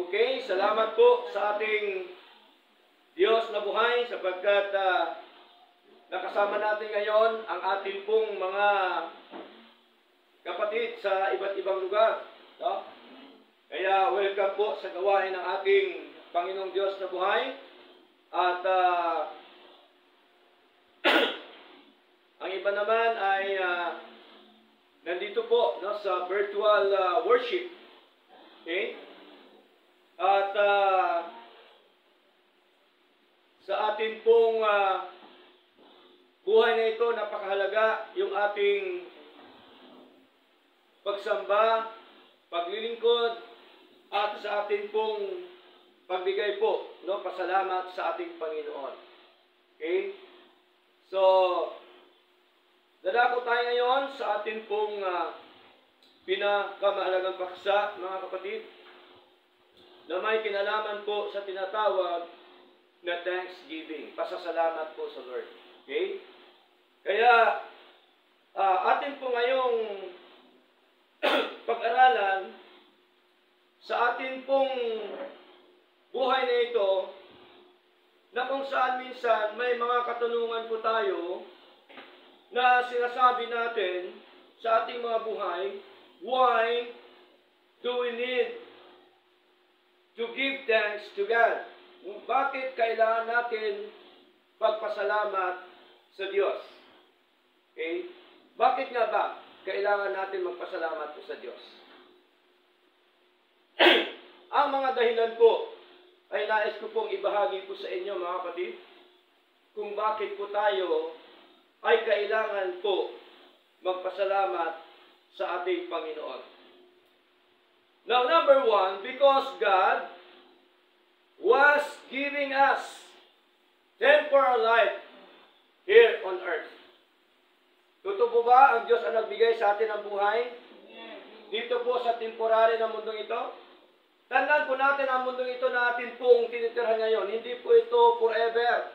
Okay, salamat po sa ating Diyos na buhay sapagkat nakasama natin ngayon ang ating pong mga kapatid sa iba't ibang lugar. No? Kaya welcome po sa gawain ng ating Panginoong Diyos na buhay. At ang iba naman ay nandito po no, sa virtual worship. Okay? At sa atin pong buhay na ito, napakahalaga yung ating pagsamba, paglilingkod, at sa atin pong pagbigay po, no, pasalamat sa ating Panginoon. Okay? So, dadako tayo ngayon sa atin pong pinakamahalagang paksa, mga kapatid, na may kinalaman po sa tinatawag na thanksgiving. Pasasalamat po sa Lord. Okay? Kaya, atin po ngayong pag-aralan sa atin pong buhay na ito, na kung saan minsan may mga katanungan po tayo na sinasabi natin sa ating mga buhay, why do we need to give thanks to God? Bakit kailangan natin magpasalamat sa Diyos? Okay? Bakit nga ba kailangan natin magpasalamat po sa Diyos? Ang mga dahilan po ay nais ko pong ibahagi po sa inyo, mga kapatid, kung bakit po tayo ay kailangan po magpasalamat sa ating Panginoon. Now, number one, because God was giving us temporal life here on earth. Totoo po ba ang Diyos ang nagbigay sa atin ng buhay? Dito po sa temporary na mundong ito? Tandaan po natin ang mundong ito na atin pong tinitirhan ngayon. Hindi po ito forever.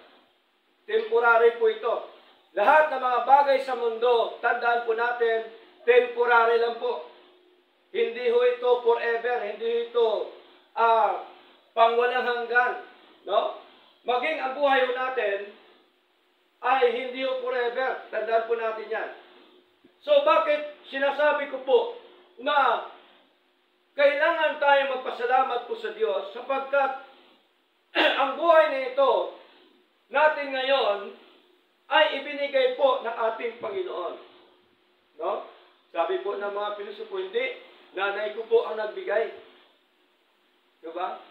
Temporary po ito. Lahat ng mga bagay sa mundo, tandaan po natin, temporary lang po. Hindi ho ito forever, hindi ito pangwalang hanggan. No? Maging ang buhay ho natin ay hindi ho forever. Tandaan po natin yan. So bakit sinasabi ko po na kailangan tayo magpasalamat po sa Diyos sapagkat ang buhay na ito natin ngayon ay ibinigay po ng ating Panginoon. No? Sabi po ng mga pilosopo, hindi. Nanay ko po ang nagbigay. Diba?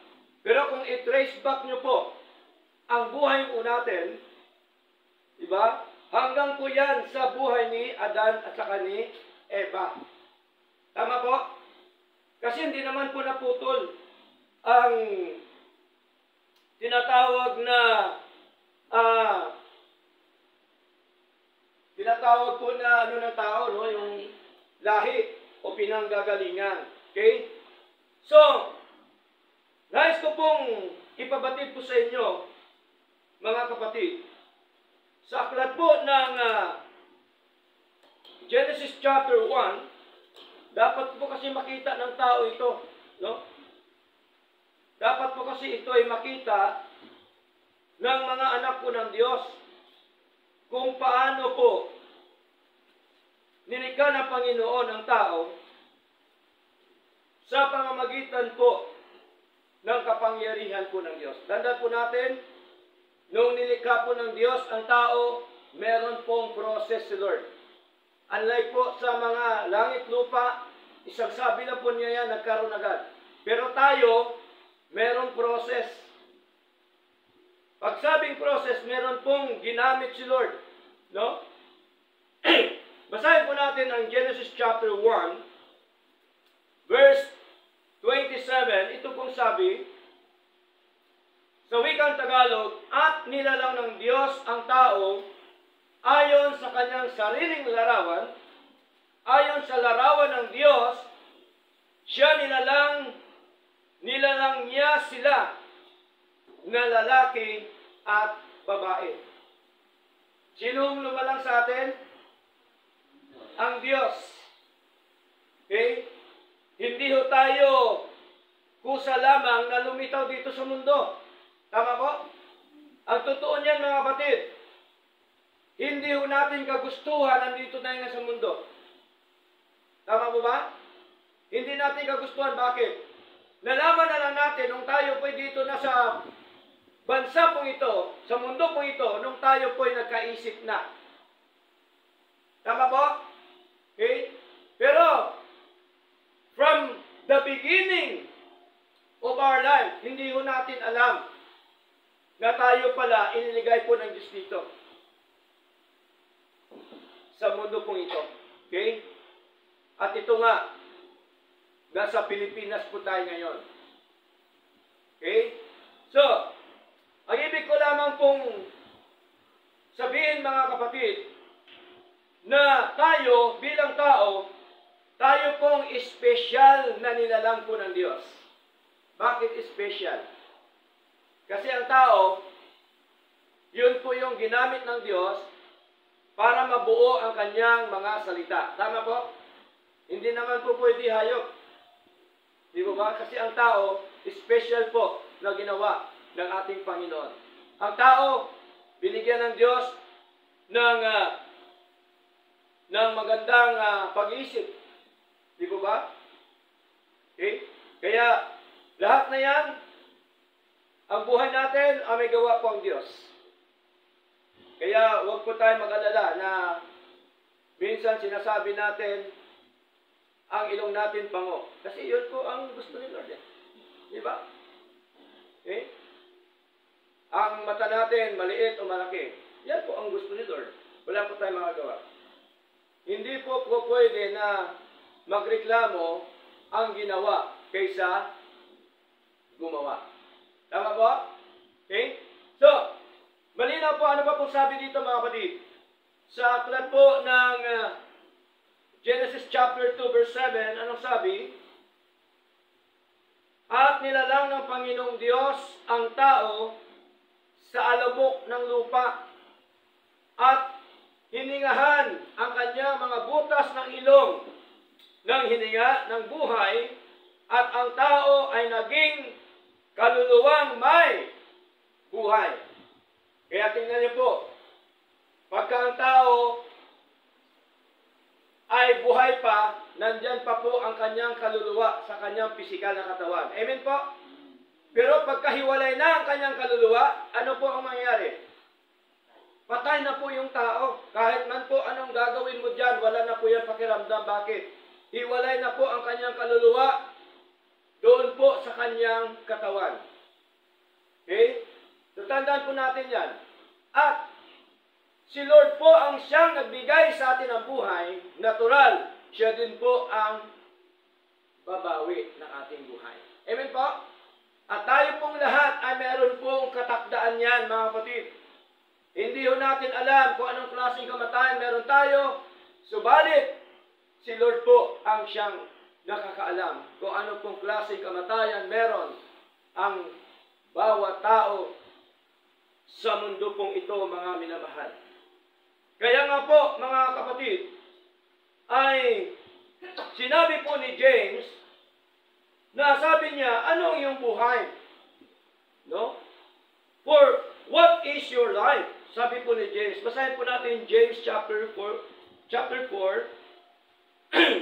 Pero kung i-trace back nyo po ang buhay po natin, diba? Hanggang po yan sa buhay ni Adan at saka ni Eva. Tama po? Kasi hindi naman po naputol ang tinatawag na tinatawag po na ano ng tao, no? Yung lahi o pinanggagalingan. Okay? So, nais ko pong ipabatid po sa inyo, mga kapatid, sa aklat po ng Genesis chapter 1, dapat po kasi makita ng tao ito. No? Dapat po kasi ito ay makita ng mga anak po ng Diyos kung paano po nilikha ng Panginoon ang tao sa pamamagitan po ng kapangyarihan po ng Diyos. Tandaan po natin, nung nilikha po ng Diyos ang tao, meron pong process si Lord. Unlike po sa mga langit lupa, isang sabi na po niya yan, nagkaroon agad. Pero tayo, meron process. Pag sabing process, meron pong ginamit si Lord. No? Basahin po natin ang Genesis chapter 1, verse 27. Ito pong sabi, sa wikang Tagalog, at nilalang ng Diyos ang tao ayon sa kanyang sariling larawan, ayon sa larawan ng Diyos, siya nilalang niya sila na lalaki at babae. Sinong lumalang sa atin? Ang Diyos. Okay? Hindi ho tayo kusa lamang na lumitaw dito sa mundo. Tama po? Ang totoo niyan mga kapatid, hindi ho natin kagustuhan nandito tayo nga sa mundo. Tama po ba? Hindi natin kagustuhan. Bakit? Nalaman na lang natin nung tayo po'y dito na sa bansa pong ito, sa mundo pong ito, nung tayo po'y nagkaisip na. Tama po? Okay? Pero, from the beginning of our life, hindi ho natin alam na tayo pala iniligay po ng Diyos dito sa mundo pong ito. Okay? At ito nga, nasa Pilipinas po tayo ngayon. Okay? So, ang ibig ko lamang pong sabihin mga kapatid, na tayo bilang tao, tayo pong espesyal na nilalang po ng Diyos. Bakit espesyal? Kasi ang tao, yun po yung ginamit ng Diyos para mabuo ang kanyang mga salita. Tama po? Hindi naman po pwede hayop. Di ba? Kasi ang tao, special po na ginawa ng ating Panginoon. Ang tao, binigyan ng Diyos ng magandang pag-iisip. Di ba? Okay? Kaya, lahat na yan, ang buhay natin ay may gawa po ang Diyos. Kaya, huwag po tayo mag-alala na minsan sinasabi natin, ang ilong natin bango. Kasi yun po ang gusto ni Lord. Di ba? Okay? Ang mata natin, maliit o malaki. Yan po ang gusto ni Lord. Wala po tayong magagawa. Hindi po pwede na magreklamo ang ginawa kaysa gumawa. Tama po? Okay? So, malinaw po, ano pa po sabi dito mga kapatid? Sa aklat po ng Genesis chapter 2 verse 7, anong sabi? At nilalang ng Panginoong Diyos ang tao sa alabok ng lupa at hiningahan ang kanyang mga butas ng ilong ng hininga ng buhay at ang tao ay naging kaluluwang may buhay. Kaya tingnan niyo po, pagka ang tao ay buhay pa, nandyan pa po ang kanyang kaluluwa sa kanyang pisikal na katawan. Amen po? Pero pagkahiwalay na ang kanyang kaluluwa, ano po ang mangyayari? Patay na po yung tao. Kahit man po anong gagawin mo dyan, wala na po yan pakiramdam. Bakit? Hiwalay na po ang kanyang kaluluwa doon po sa kanyang katawan. Okay? So, tandaan po natin yan. At si Lord po ang siyang nagbigay sa atin ng buhay, natural. Siya din po ang babawi ng ating buhay. Amen po? At tayo pong lahat ay meron pong katakdaan yan, mga kapatid. Hindi ho natin alam kung anong klaseng kamatayan meron tayo. Subalit, si Lord po ang siyang nakakaalam kung anong pong klaseng kamatayan meron ang bawat tao sa mundo pong ito, mga minamahal. Kaya nga po, mga kapatid, ay sinabi po ni James na sabi niya, anong iyong buhay? No? For what is your life? Sabi po ni James. Basahin po natin James chapter 4,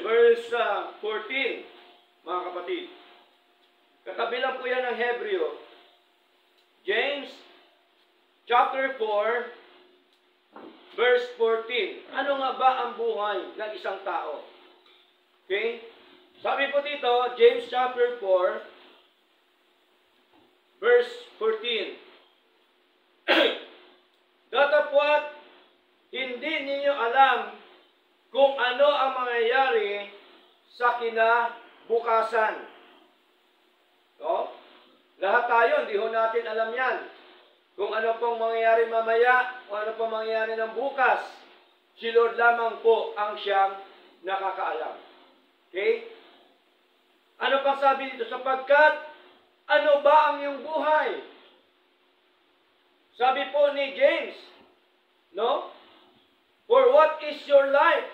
verse 14, mga kapatid. Katabi lang po yan ng Hebreo. James chapter 4, verse 14. Ano nga ba ang buhay ng isang tao? Okay? Sabi po dito, James chapter 4, verse 14. Datapwat, hindi ninyo alam kung ano ang mangyayari sa kinabukasan. So, lahat tayo, hindi ho natin alam yan. Kung ano pong mangyayari mamaya, kung ano pong mangyayari ng bukas, si Lord lamang po ang siyang nakakaalam. Okay? Ano pang sabi dito? Sapagkat, ano ba ang iyong buhay? Sabi po ni James, no? For what is your life?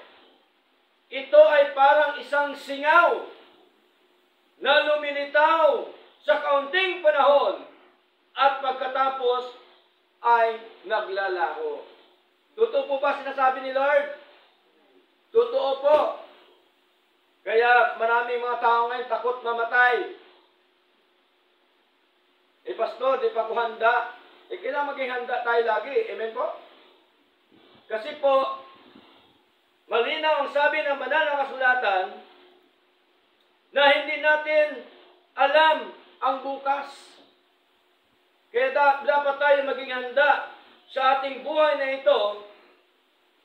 Ito ay parang isang singaw na lumilitaw sa kaunting panahon at pagkatapos ay naglalaho. Totoo po ba sinasabi ni Lord? Totoo po. Kaya maraming mga tao ngayon takot mamatay. Pastor, di pa ako handa. Kailangan maging handa tayo lagi. Amen po? Kasi po, malinaw ang sabi ng banal na kasulatan na hindi natin alam ang bukas. Kaya dapat tayo maging handa sa ating buhay na ito.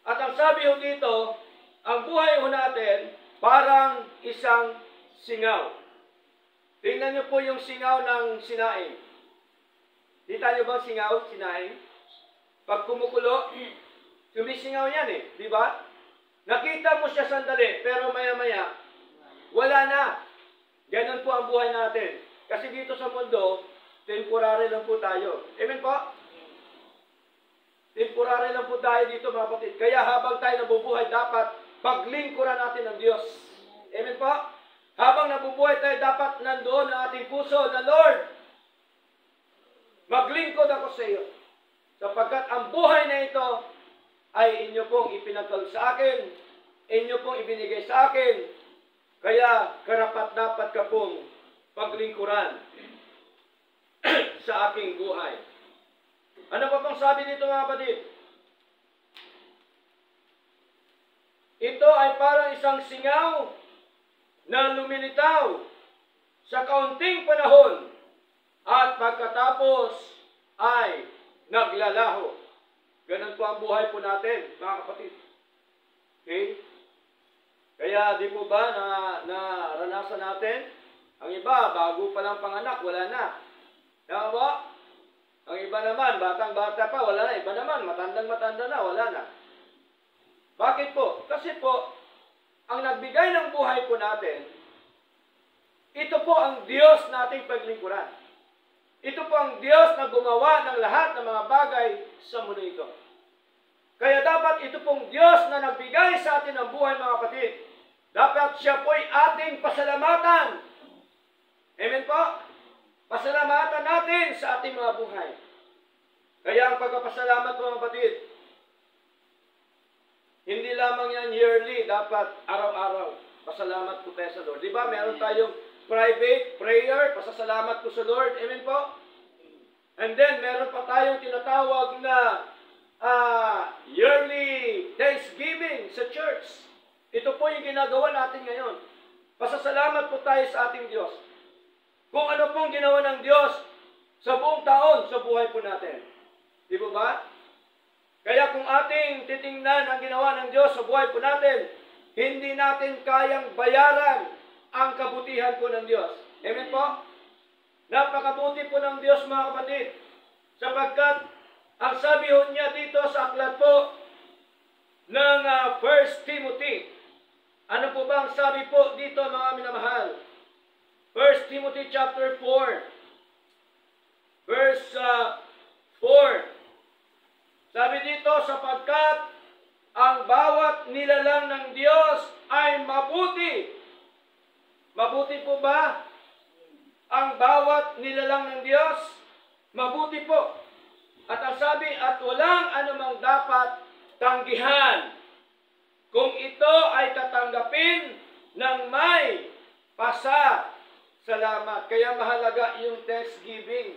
At ang sabi ho dito, ang buhay ho natin parang isang singaw. Tingnan niyo po yung singaw ng sinaing. Kita niyo ba singaw, sinaing? Pag kumukulo, sumisingaw yan di ba? Nakita mo siya sandali, pero maya-maya, wala na. Ganun po ang buhay natin. Kasi dito sa mundo, temporary lang po tayo. Amen po? Temporary lang po tayo dito, mga kapatid. Kaya habang tayo nabubuhay, dapat paglingkuran natin ang Diyos. Amen po? Habang nabubuhay tayo, dapat nandoon ang ating puso na, Lord, maglingkod ako sa iyo. Sapagkat ang buhay na ito ay inyo pong ipinagkal sa akin, inyo pong ibinigay sa akin, kaya karapat-dapat ka pong paglingkuran sa aking buhay. Ano pa pang sabi dito, mga kapatid? Ito ay parang isang singaw na lumilitaw sa kaunting panahon at pagkatapos ay naglalaho. Ganun po ang buhay po natin, mga kapatid. Okay? Kaya di po ba naranasan natin? Ang iba, bago pa lang panganak, wala na. Tama ba? Ang iba naman, batang-bata pa, wala na. Iba naman, matandang-matanda na, wala na. Bakit po? Kasi po, ang nagbigay ng buhay po natin, ito po ang Diyos nating paglingkuran. Ito po ang Diyos na gumawa ng lahat ng mga bagay sa mundo ito. Kaya dapat ito pong Diyos na nagbigay sa atin ng buhay, mga kapatid. Dapat siya po'y ating pasalamatan. Amen po? Pasalamatan natin sa ating mga buhay. Kaya ang pagpapasalamat po, mga kapatid, hindi lamang yan yearly, dapat araw-araw. Pasalamat po tayo sa Lord. Diba, meron tayong private prayer, pasasalamat po sa Lord. Amen po? And then, meron pa tayong tinatawag na yearly Thanksgiving sa church. Ito po yung ginagawa natin ngayon. Pasasalamat po tayo sa ating Diyos. Kung ano pong ginawa ng Diyos sa buong taon sa buhay po natin. Di ba ba? Kaya kung ating titingnan ang ginawa ng Diyos sa buhay po natin, hindi natin kayang bayaran ang kabutihan po ng Diyos. Amen po? Napakabuti po ng Diyos, mga kapatid. Sapagkat, ang sabi ho niya dito sa aklat po ng 1 Timothy. Ano po ba ang sabi po dito, mga minamahal? 1 Timothy chapter 4, verse 4. Sabi dito, sapagkat ang bawat nilalang ng Diyos ay mabuti. Mabuti po ba? Ang bawat nilalang ng Diyos, mabuti po. At ang sabi, at walang anumang dapat tanggihan kung ito ay tatanggapin ng may pasasalamat. Kaya mahalaga yung thanksgiving.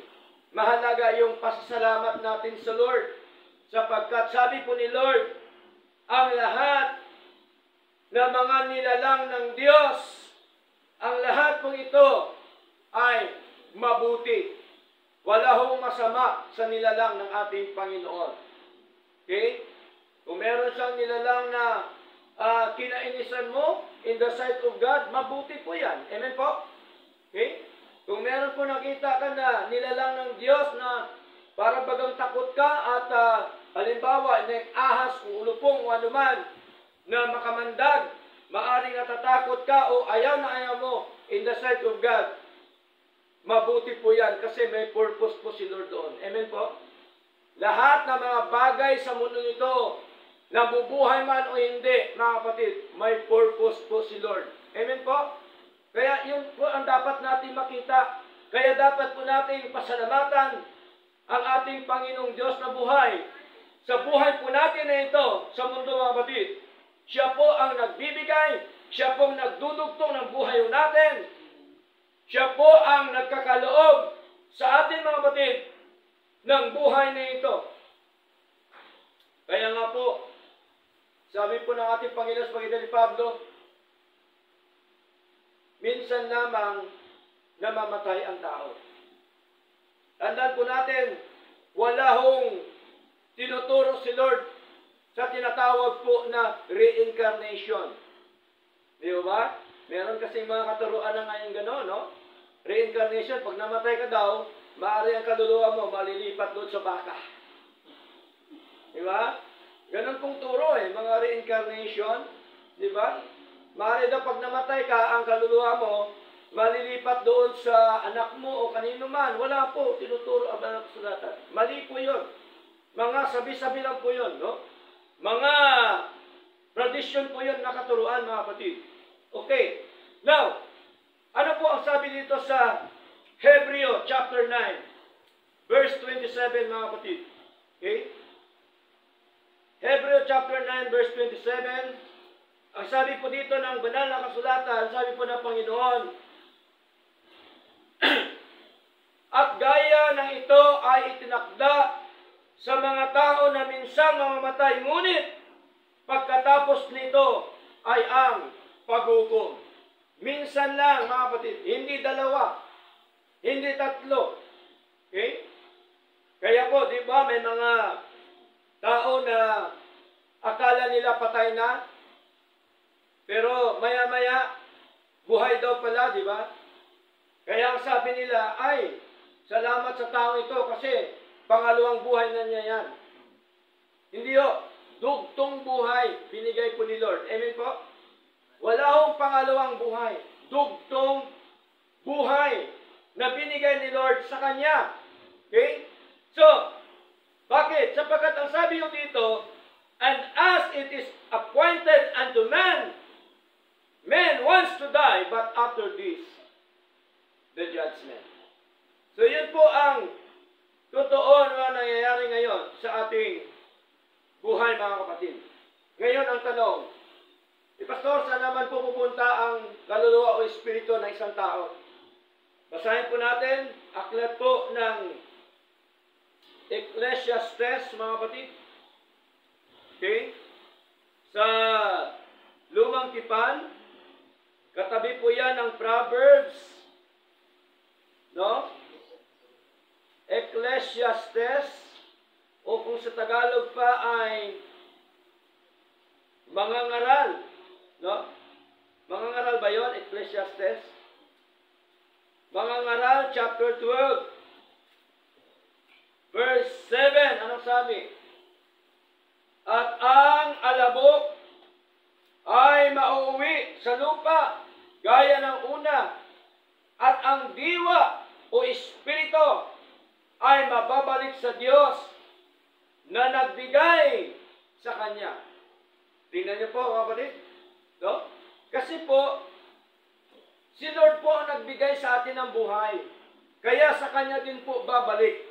Mahalaga yung pasasalamat natin sa Lord. Sapagkat sabi po ni Lord, ang lahat ng mga nilalang ng Diyos, ang lahat pong ito ay mabuti. Wala hong masama sa nilalang ng ating Panginoon. Okay? Kung meron siyang nilalang na kinainisan mo in the sight of God, mabuti po yan. Amen po? Okay? Kung meron po nakita ka na nilalang ng Diyos na para bagang takot ka at halimbawa, ahas o ulupong o anuman na makamandag, maaring natatakot ka o ayaw na ayaw mo in the sight of God, mabuti po yan kasi may purpose po si Lord doon. Amen po? Lahat ng mga bagay sa mundo nito, nabubuhay man o hindi, mga kapatid, may purpose po si Lord. Amen po? Kaya yun po ang dapat natin makita. Kaya dapat po nating pasalamatan ang ating Panginoong Diyos na buhay. Sa buhay po natin na ito, sa mundo mga kapatid, siya po ang nagbibigay, siya po ang nagdudugtong ng buhay natin. Siya po ang nagkakaloob sa atin mga kapatid ng buhay na ito. Kaya nga po, sabi po ng ating Panginoon sa pagitan ni Pablo, minsan lamang namamatay ang tao. Tandaan po natin, wala hong tinuturo si Lord sa tinatawag po na reincarnation. Di ba? Meron kasing mga katuruan na ngayon gano'n, no? Reincarnation, pag namatay ka daw, maaari ang kaluluwa mo malilipat doon sa baka. Di ba? Ganon pong turo mga reincarnation. Di ba? Maaari daw pag namatay ka, ang kaluluwa mo malilipat doon sa anak mo o kanino man. Wala po, tinuturo ang banal na kasulatan. Mali po yun. Mga sabi-sabi lang po yun, no? Mga tradisyon po yun na katuruan, mga kapatid. Okay. Now, ano po ang sabi dito sa Hebreo chapter 9, verse 27, mga kapatid? Okay? Hebreo chapter 9, verse 27, ang sabi po dito ng banal na kasulatan, sabi po ng Panginoon, at gaya ng ito ay itinakda sa mga tao na minsang mamamatay, ngunit pagkatapos nito ay ang paghukom. Minsan lang, mga kapatid, hindi dalawa, hindi tatlo. Okay? Kaya po, di ba, may mga tao na akala nila patay na, pero maya-maya, buhay daw pala, di ba? Kaya ang sabi nila, ay, salamat sa tao ito kasi pangalawang buhay na niya yan. Hindi o, dugtong buhay binigay po ni Lord. Amen po? Wala hong pangalawang buhay. Dugtong buhay na binigay ni Lord sa kanya. Okay? So, bakit? Sapagkat ang sabi ko dito, and as it is appointed unto man, man wants to die, but after this, the judgment. So, yun po ang totoo na nangyayari ngayon sa ating buhay, mga kapatid. Ngayon, ang tanong, Pastor, saan naman po pupunta ang kaluluwa o espiritu ng isang tao? Basahin po natin, aklat po ng Ecclesiastes, mga kapatid. Okay? Sa Lumang Tipan, katabi po yan ng Proverbs, no? Ecclesiastes, o kung sa Tagalog pa ay mga ngaral, no? Mga ngaral ba yun? Ecclesiastes? Mga ngaral, chapter 12, verse 7, anong sabi? At ang alabok ay mauuwi sa lupa, gaya ng una, at ang diwa o espiritu ay mababalik sa Diyos na nagbigay sa Kanya. Tingnan niyo po, mga kapatid. No? Kasi po, si Lord po ang nagbigay sa atin ng buhay. Kaya sa Kanya din po babalik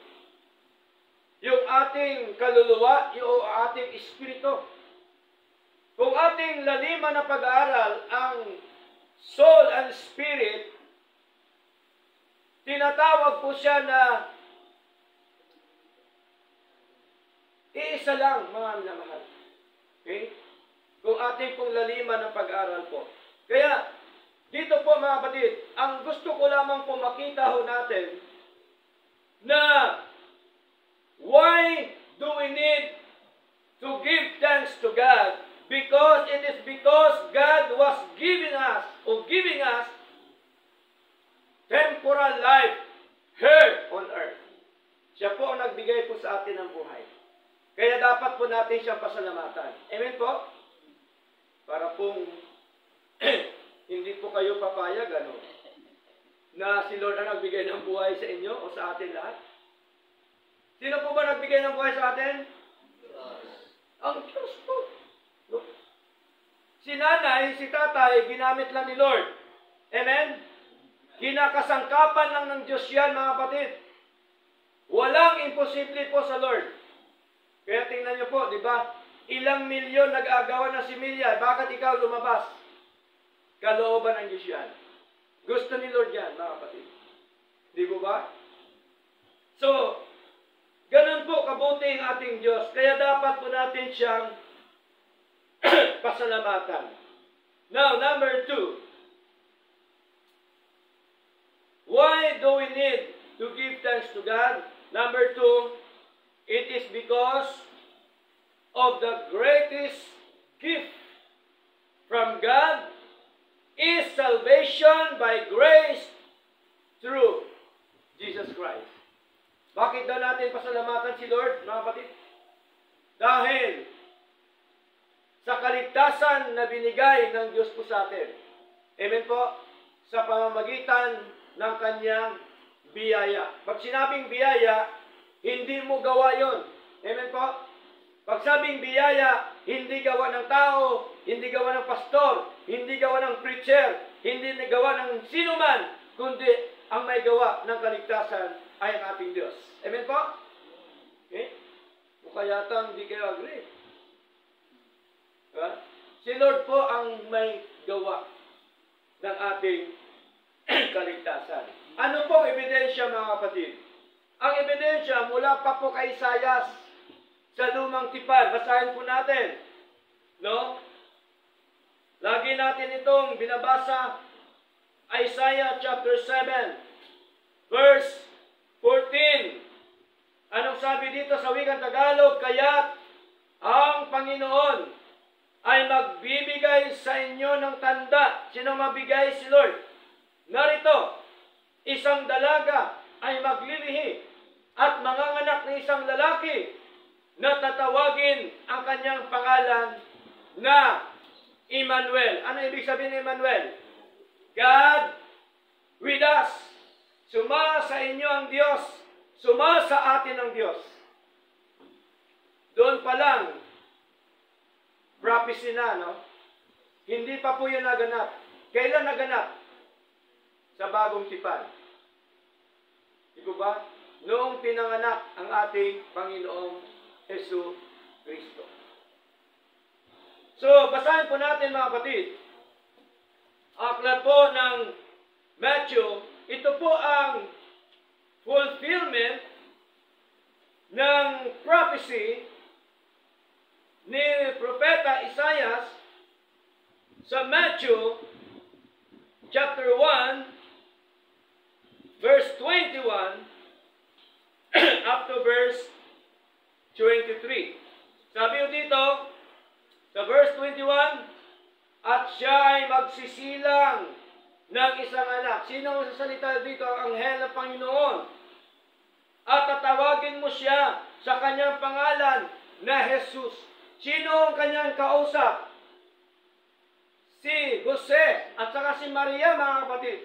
yung ating kaluluwa, yung ating espiritu. Kung ating laliman na pag-aaral ang soul and spirit, tinatawag po siya na iisa lang, mga minamahal. Okay? Kung ating pong laliman ng pag-aaral po. Kaya, dito po mga kapatid, ang gusto ko lamang po makita ho natin na why do we need to give thanks to God? Because it is because God was giving us temporal life here on earth. Siya po ang nagbigay po sa atin ng buhay. Kaya dapat po natin siyang pasalamatan. Amen po? Para pong hindi po kayo papayag, na si Lord ang nagbigay ng buhay sa inyo o sa atin lahat. Sino po ba nagbigay ng buhay sa atin? Ang Diyos po. Si nanay, si tatay, ginamit lang ni Lord. Amen? Kinakasangkapan lang ng Diyos yan, mga kapatid. Walang imposible po sa Lord. Kaya tingnan niyo po, di ba? Ilang milyon nag-agawan ng similya. Bakit ikaw lumabas? Kalooban ng Diyos yan. Gusto ni Lord yan, mga kapatid. Di po ba? So, ganun po kabuti ang ating Diyos. Kaya dapat po natin siyang pasalamatan. Now, number 2. Why do we need to give thanks to God? Number 2, it is because of the greatest gift from God is salvation by grace through Jesus Christ. Bakit daw natin pasalamatan si Lord, mga kapatid? Dahil sa kaligtasan na binigay ng Diyos po sa atin. Amen po? Sa pamamagitan ng kanyang biyaya. Pag sinabing biyaya, hindi mo gawa yon. Amen po? Pag sabing biyaya, hindi gawa ng tao, hindi gawa ng pastor, hindi gawa ng preacher, hindi gawa ng sinuman, kundi ang may gawa ng kaligtasan ay ang ating Diyos. Amen po? Okay? Mukha yata hindi kayo agree. Diba? Si Lord po ang may gawa ng ating kaligtasan. Ano pong ebidensya, mga kapatid? Ang ebidensya mula pa po kay Isaias sa lumang tipan. Basahin po natin. No? Lagi natin itong binabasa. Isaiah chapter 7, verse 14. Anong sabi dito sa wikang Tagalog? Kaya't ang Panginoon ay magbibigay sa inyo ng tanda. Sino mabigay? Si Lord. Narito, isang dalaga ay maglilihi at manganganak ng isang lalaki na tatawagin ang kanyang pangalan na Emmanuel. Ano ibig sabihin ng Emmanuel? God with us. Suma sa inyo ang Diyos. Suma sa atin ang Diyos. Doon pa lang, prophecy na, no? Hindi pa po yun naganap. Kailan naganap? Sa bagong tipan. Di ba? Noong pinanganak ang ating Panginoong Hesus Kristo. So, basahin po natin, mga kapatid. Aklat po ng Matthew, ito po ang fulfillment ng prophecy ni Propeta Isaias sa Matthew chapter 1 verse 21 up to verse 23. Sabi ko dito sa verse 21, at siya ay magsisilang ng isang anak. Sino ang sasalita dito? Ang anghel ng Panginoon. At tatawagin mo siya sa kanyang pangalan na Jesus. Sino ang kanyang kausap? Si Jose at saka si Maria, mga kapatid.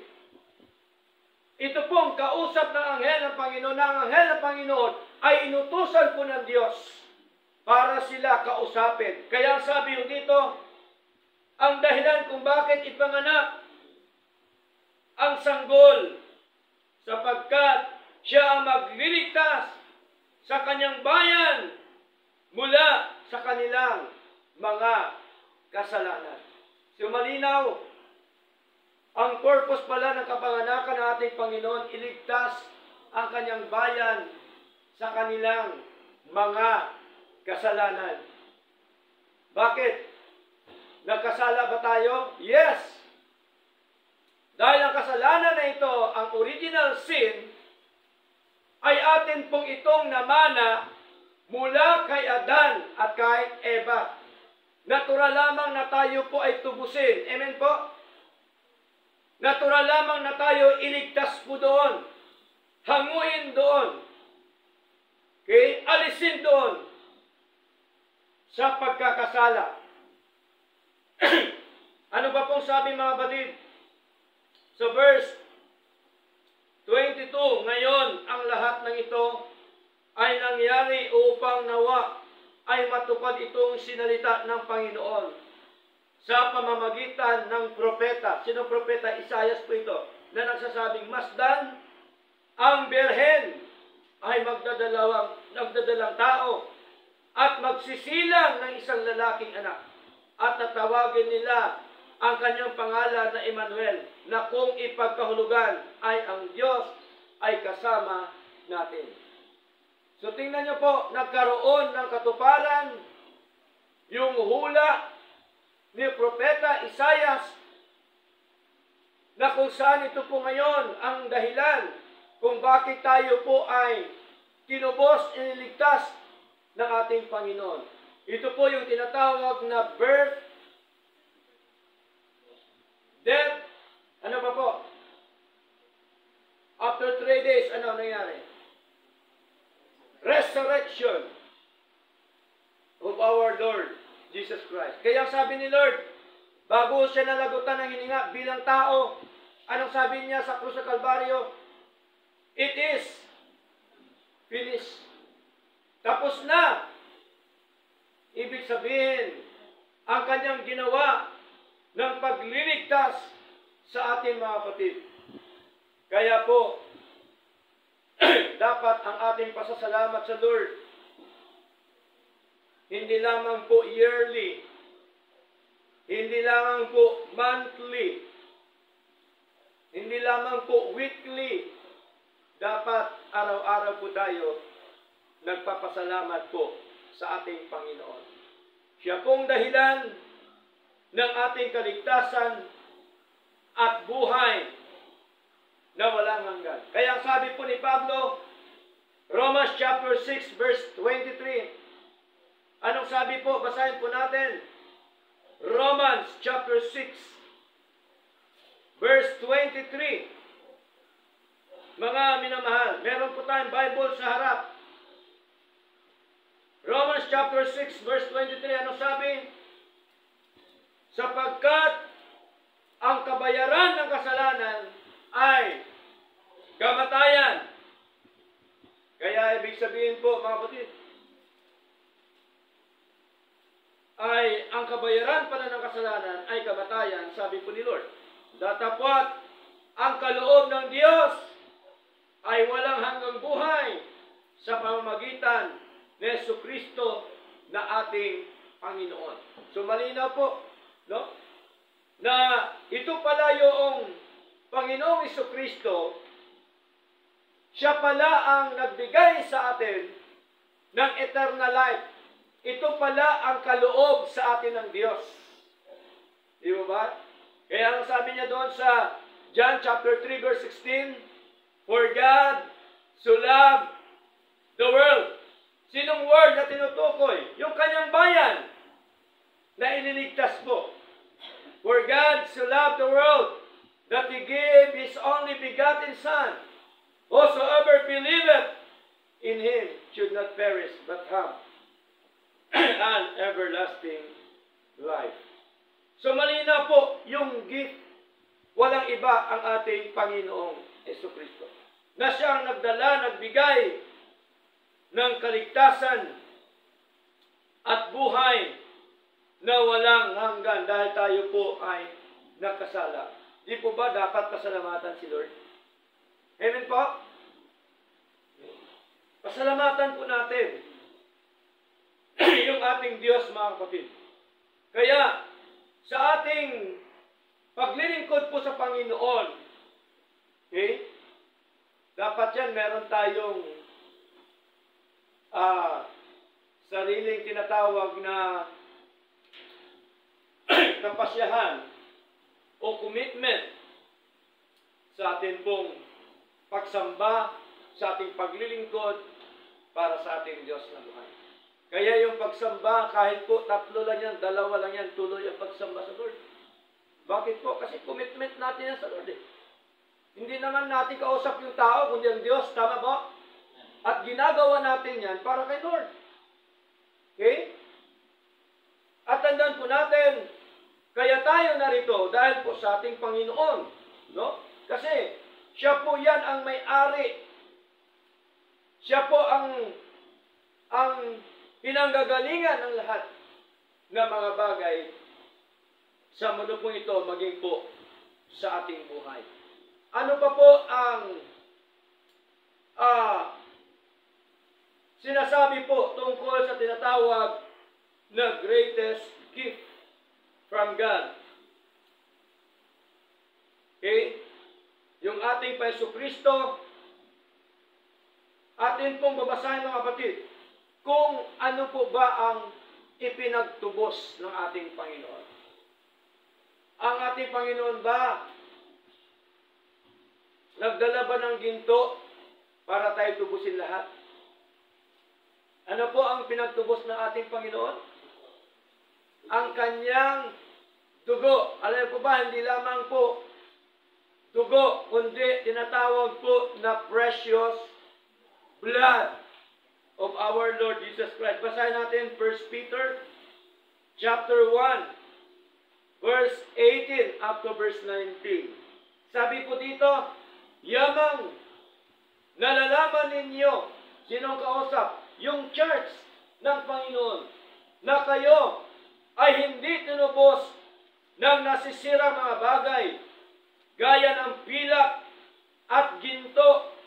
Ito pong kausap ng anghel ng Panginoon. Na ang anghel ng Panginoon ay inutusan po ng Diyos para sila kausapin. Kaya sabi ko dito, ang dahilan kung bakit ipanganak ang sanggol, sapagkat siya ang magliligtas sa kanyang bayan mula sa kanilang mga kasalanan. So malinaw, ang purpose pala ng kapanganakan ng ating Panginoon, iligtas ang kanyang bayan sa kanilang mga kasalanan. Bakit? Nagkasala ba tayo? Yes! Dahil ang kasalanan na ito, ang original sin, ay atin pong itong namana mula kay Adan at kay Eva. Natural lamang na tayo po ay tubusin. Amen po? Natural lamang na tayo iligtas po doon. Hanguin doon. Okay? Alisin doon sa pagkakasala. Ano ba pong sabi, mga batid? So verse 22, ngayon ang lahat ng ito ay nangyari upang nawa ay matupad itong sinalita ng Panginoon sa pamamagitan ng propeta. Sino propeta? Isaias po ito. na nagsasabing masdan ang birhen ay nagdadalang tao at magsisilang ng isang lalaking anak at natawagin nila ang kanyang pangalan na Emmanuel, na kung ipagkahulugan ay ang Diyos ay kasama natin. So tingnan niyo po, nagkaroon ng katuparan yung hula ni Propeta Isaias na kung saan ito po ngayon ang dahilan kung bakit tayo po ay tinubos, iniligtas ng ating Panginoon. Ito po yung tinatawag na birth, death, ano pa po? After 3 days, ano nangyari? Resurrection of our Lord Jesus Christ. Kaya sabi ni Lord, bago siya nalagutan ng hininga bilang tao, anong sabi niya sa krus sa Kalbaryo? It is finished. Tapos na. Ibig sabihin, ang kanyang ginawa ng pagliligtas sa ating mga kapatid. Kaya po, dapat ang ating pasasalamat sa Lord, hindi lamang po yearly, hindi lamang po monthly, hindi lamang po weekly, dapat araw-araw po tayo nagpapasalamat po sa ating Panginoon. Siya pong dahilan ng ating kaligtasan at buhay na walang hanggan. Kaya sabi po ni Pablo, Romans chapter 6 verse 23. Anong sabi po? Basahin po natin. Romans chapter 6 verse 23. Mga minamahal, meron po tayong Bible sa harap. Romans chapter 6 verse 23, ano sabi? Sapagkat ang kabayaran ng kasalanan ay kamatayan. Kaya ibig sabihin po, mga kapatid, ay ang kabayaran pala ng kasalanan ay kamatayan, sabi po ni Lord. Datapwat ang kaloob ng Diyos ay walang hanggang buhay sa pamamagitan ni Jesucristo na ating Panginoon. So malinaw po, no? Na ito pala yung Panginoong Jesucristo, siya pala ang nagbigay sa atin ng eternal life. Ito pala ang kaloob sa atin ng Diyos. Di ba? Kaya ang sabi niya doon sa John chapter 3 verse 16, For God so loved the world. Sinong world na tinutukoy? Yung kanyang bayan na iniligtas po. For God so loved the world that He gave His only begotten Son. Whosoever believeth in Him should not perish but have an everlasting life. So malinaw po yung gift. Walang iba ang ating Panginoong Jesucristo. Na siyang nagdala, nagbigay ng kaligtasan at buhay na walang hanggan dahil tayo po ay nakasala. Di po ba dapat pasalamatan si Lord? Amen po? Pasalamatan po natin yung ating Diyos, mga kapatid. Kaya, sa ating paglilingkod po sa Panginoon, okay, dapat yan meron tayong sariling tinatawag na kapasyahan o commitment sa ating pong pagsamba, sa ating paglilingkod para sa ating Diyos na buhay. Kaya yung pagsamba, kahit po 3 lang yan, 2 lang yan, tuloy ang pagsamba sa Lord. Bakit po? Kasi commitment natin yan sa Lord eh. Hindi naman natin kausap yung tao, kundi ang Diyos. Tama po? At ginagawa natin yan para kay Lord. Okay? At tandaan po natin, kaya tayo narito dahil po sa ating Panginoon. No? Kasi, siya po yan ang may-ari. Siya po ang pinanggagalingan ng lahat ng mga bagay sa mundo po ito, maging po sa ating buhay. ano pa po ang sinasabi po tungkol sa tinatawag na greatest gift from God? Okay? Yung ating Paiso Kristo, atin pong babasahin mga kapatid, kung ano po ba ang ipinagtubos ng ating Panginoon. Ang ating Panginoon ba nagdala ba ng ginto para tayo tubusin lahat? Ano po ang pinagtubos ng ating Panginoon? Ang kanyang dugo. Alam po ba, hindi lamang po dugo, kundi tinatawag po na precious blood of our Lord Jesus Christ. Basahin natin 1 Peter chapter 1, verse 18 up to verse 19. Sabi po dito, yamang nalalaman ninyo, sinong kausap? Yung church ng Panginoon, na kayo ay hindi tinubos ng nasisirang mga bagay, gaya ng pilak at ginto.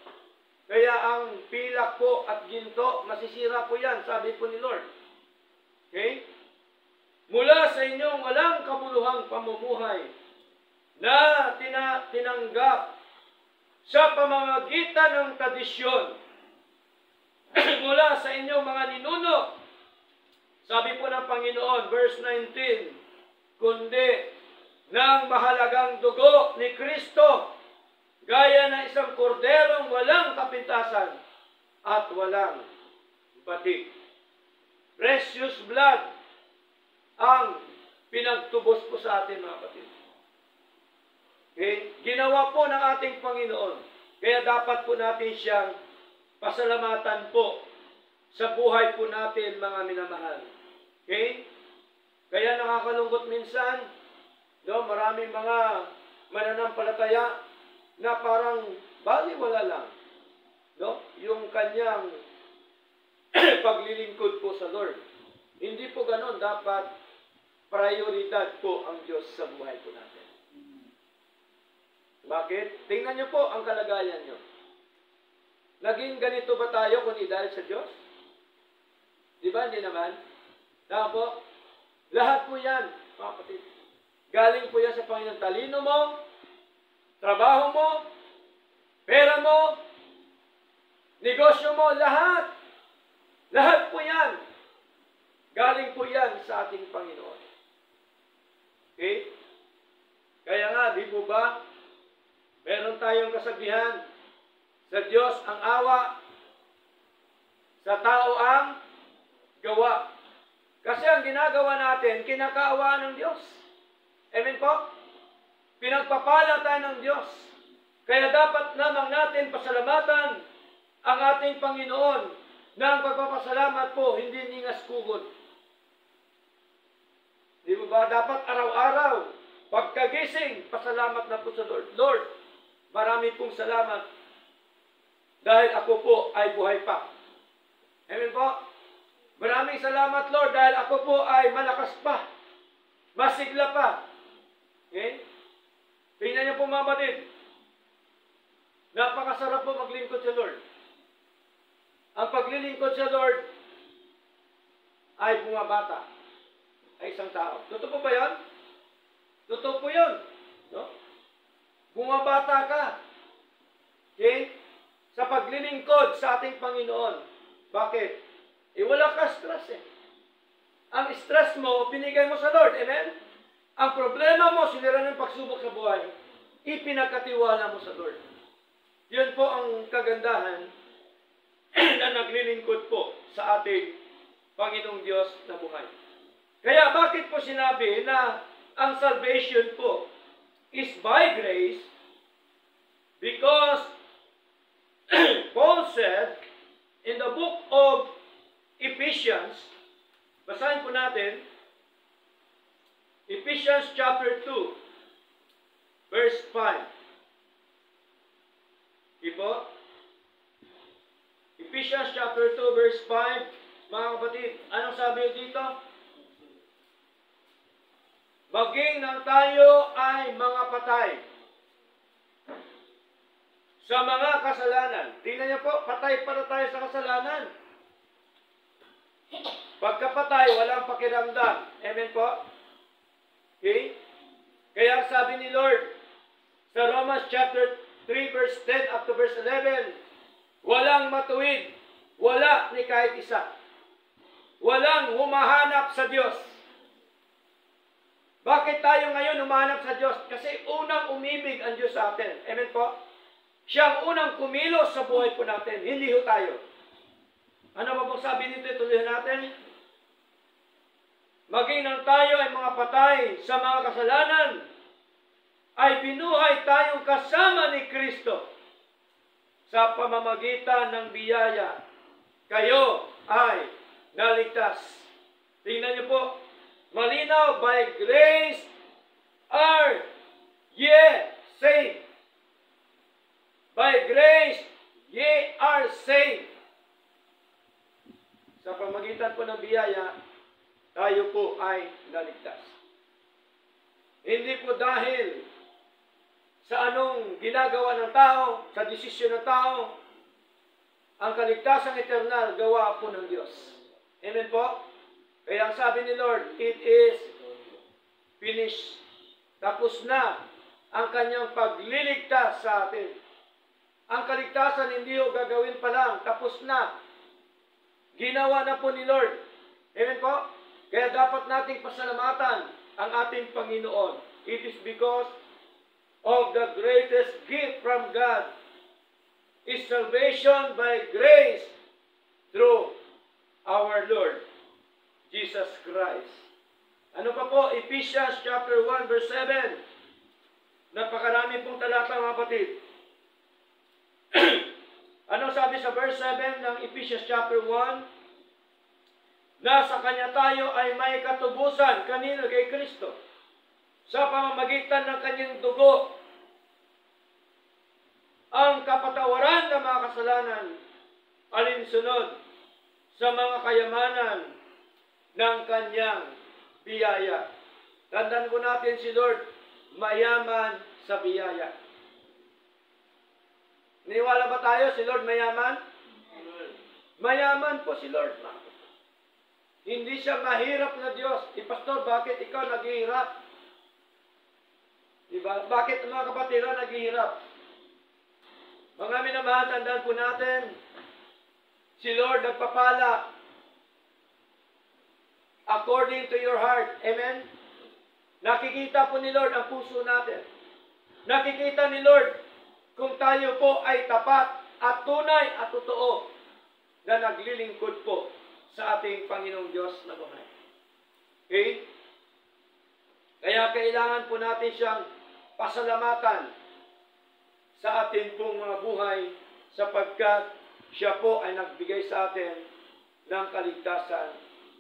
Kaya ang pilak po at ginto, masisira po yan, sabi po ni Lord. Okay? Mula sa inyong walang kabuluhang pamumuhay na tinanggap sa pamamagitan ng tradisyon mula sa inyong mga ninuno. Sabi po ng Panginoon, verse 19, kundi ng mahalagang dugo ni Kristo, gaya ng isang korderong walang kapintasan at walang batik. Precious blood ang pinagtubos po sa atin, mga kapatid. Okay? Ginawa po ng ating Panginoon. Kaya dapat po natin siyang pasalamatan po sa buhay po natin, mga minamahal. Okay? Kaya nakakalungkot minsan, no, maraming mga mananampalataya na parang baliwala lang, no, yung kanyang paglilingkod po sa Lord. Hindi po ganon. Dapat prioridad po ang Diyos sa buhay po natin. Bakit? Tingnan niyo po ang kalagayan niyo. Naging ganito ba tayo kung dahil sa Diyos? Di ba? Hindi naman. Tama po? Lahat po yan, mga kapatid. Galing po yan sa Panginoon. Talino mo, trabaho mo, pera mo, negosyo mo, lahat. Lahat po yan. Galing po yan sa ating Panginoon. Okay? Kaya nga, di po ba, meron tayong kasabihan, sa Diyos ang awa, sa tao ang gawa. Kasi ang ginagawa natin, kinakaawaan ng Diyos. Amen po? Pinagpapala tayo ng Diyos. Kaya dapat lamang natin pasalamatan ang ating Panginoon na ang pagpapasalamat po, hindi ningas kugod. Di ba? Dapat araw-araw, pagkagising, pasalamat na po sa Lord. Lord, marami pong salamat dahil ako po ay buhay pa. Amen po? Maraming salamat, Lord, dahil ako po ay malakas pa. Masigla pa. Okay? Tingnan niyo po, mga kapatid. Napakasarap po maglingkod sa Lord. Ang paglilingkod sa Lord ay bumabata. Ay isang tao. Totoo po ba yan? Totoo po yun. No? Bumabata ka. Okay? Sa paglilingkod sa ating Panginoon. Bakit? Wala ka stress eh. Ang stress mo, binigay mo sa Lord. Amen? Ang problema mo, sinira ng pagsubok sa buhay, ipinagkatiwala mo sa Lord. Yun po ang kagandahan na naglilingkod po sa ating Panginoong Diyos na buhay. Kaya bakit po sinabi na ang salvation po is by grace? Because Paul said in the book of Ephesians, basahin po natin, Ephesians chapter 2, verse 5. Diba? Ephesians chapter 2, verse 5, mga kapatid, anong sabi dito? Maging nang tayo ay mga patay sa mga kasalanan. Tingnan niyo po, patay para tayo sa kasalanan. Pagkapatay, walang pakiramdam. Amen po? Okay? Kaya sabi ni Lord, sa Romans chapter 3 verse 10 up to verse 11, walang matuwid, wala ni kahit isa. Walang humahanap sa Diyos. Bakit tayo ngayon humahanap sa Diyos? Kasi unang umibig ang Diyos sa atin. Amen po? Siya ang unang kumilos sa buhay po natin, hindi ho tayo. Ano ba pong sabi dito? Tuloy natin. Maging nang tayo ay mga patay sa mga kasalanan, ay binuhay tayong kasama ni Kristo sa pamamagitan ng biyaya. Kayo ay naligtas. Tingnan niyo po, malinaw, by grace are ye saved. By grace ye are saved. Sa pamamagitan po ng biyaya, tayo po ay naligtas. Hindi po dahil sa anong ginagawa ng tao, sa desisyon ng tao, ang kaligtasang eternal gawa po ng Diyos. Amen po? Kaya ang sabi ni Lord, it is finished. Tapos na ang kanyang pagliligtas sa atin. Ang kaligtasan hindi o gagawin pa lang, tapos na. Ginawa na po ni Lord. Amen po? Kaya dapat nating pasalamatan ang ating Panginoon. It is because of the greatest gift from God is salvation by grace through our Lord Jesus Christ. Ano pa po? Ephesians chapter 1 verse 7. Napakarami pong talata mga kapatid. Ano sabi sa verse 7 ng Ephesians chapter 1? Na sa Kanya tayo ay may katubusan, kanino? Kay Kristo. Sa pamamagitan ng Kanyang dugo, ang kapatawaran ng mga kasalanan, alinsunod sa mga kayamanan ng Kanyang biyaya. Tandaan po natin si Lord, mayaman sa biyaya. Niwala ba tayo si Lord mayaman? Mayaman po si Lord. Hindi siya mahirap na Diyos. Pastor, bakit ikaw naghihirap? Diba? Bakit mga kapatiran naghihirap? Mga minamahal, tandaan po natin, si Lord nagpapala according to your heart. Amen? Nakikita po ni Lord ang puso natin. Nakikita ni Lord kung tayo po ay tapat at tunay at totoo na naglilingkod po sa ating Panginoong Diyos na buhay. Okay? Kaya kailangan po natin siyang pasalamatan sa ating pong mga buhay sapagkat siya po ay nagbigay sa atin ng kaligtasan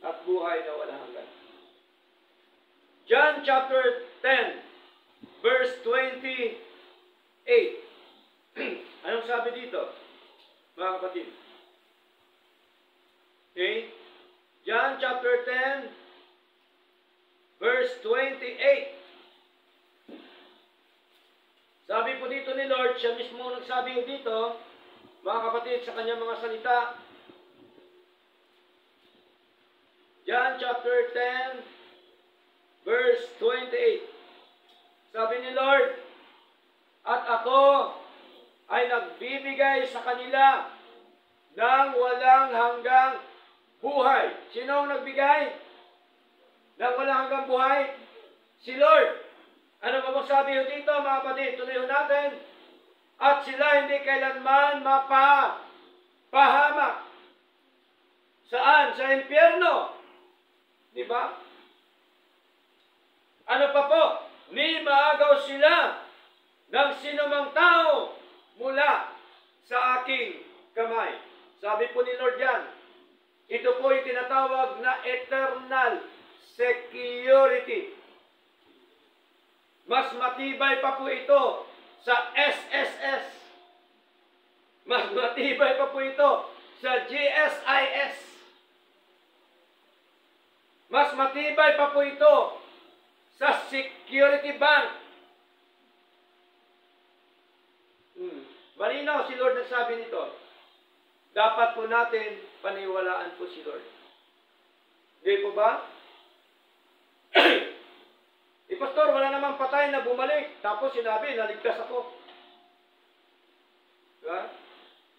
at buhay na walang hanggan. John chapter 10 verse 28. Anong sabi dito, mga kapatid? Okay? John chapter 10, verse 28. Sabi po dito ni Lord, siya mismo nagsabi dito, mga kapatid, sa kanyang mga salita. John chapter 10, verse 28. Sabi ni Lord, at ako ay nagbibigay sa kanila ng walang hanggang buhay. Sino ang nagbigay ng walang hanggang buhay? Si Lord. Ano ba mo sabi dito, mga kapatid? Tuloy natin. At sila hindi kailanman mapahamak. Saan? Sa impyerno. Di ba? Ano pa po? Ni maagaw sila ng sinumang tao mula sa aking kamay. Sabi po ni Lord yan. Ito po ay tinatawag na eternal security. Mas matibay pa po ito sa SSS. Mas matibay pa po ito sa GSIS. Mas matibay pa po ito sa Security Bank. Malinaw si Lord nagsabi nito. Dapat po natin paniwalaan po si Lord. Hindi po ba? Pastor, wala namang patay na bumalik. Tapos sinabi, naligtas ako. Diba?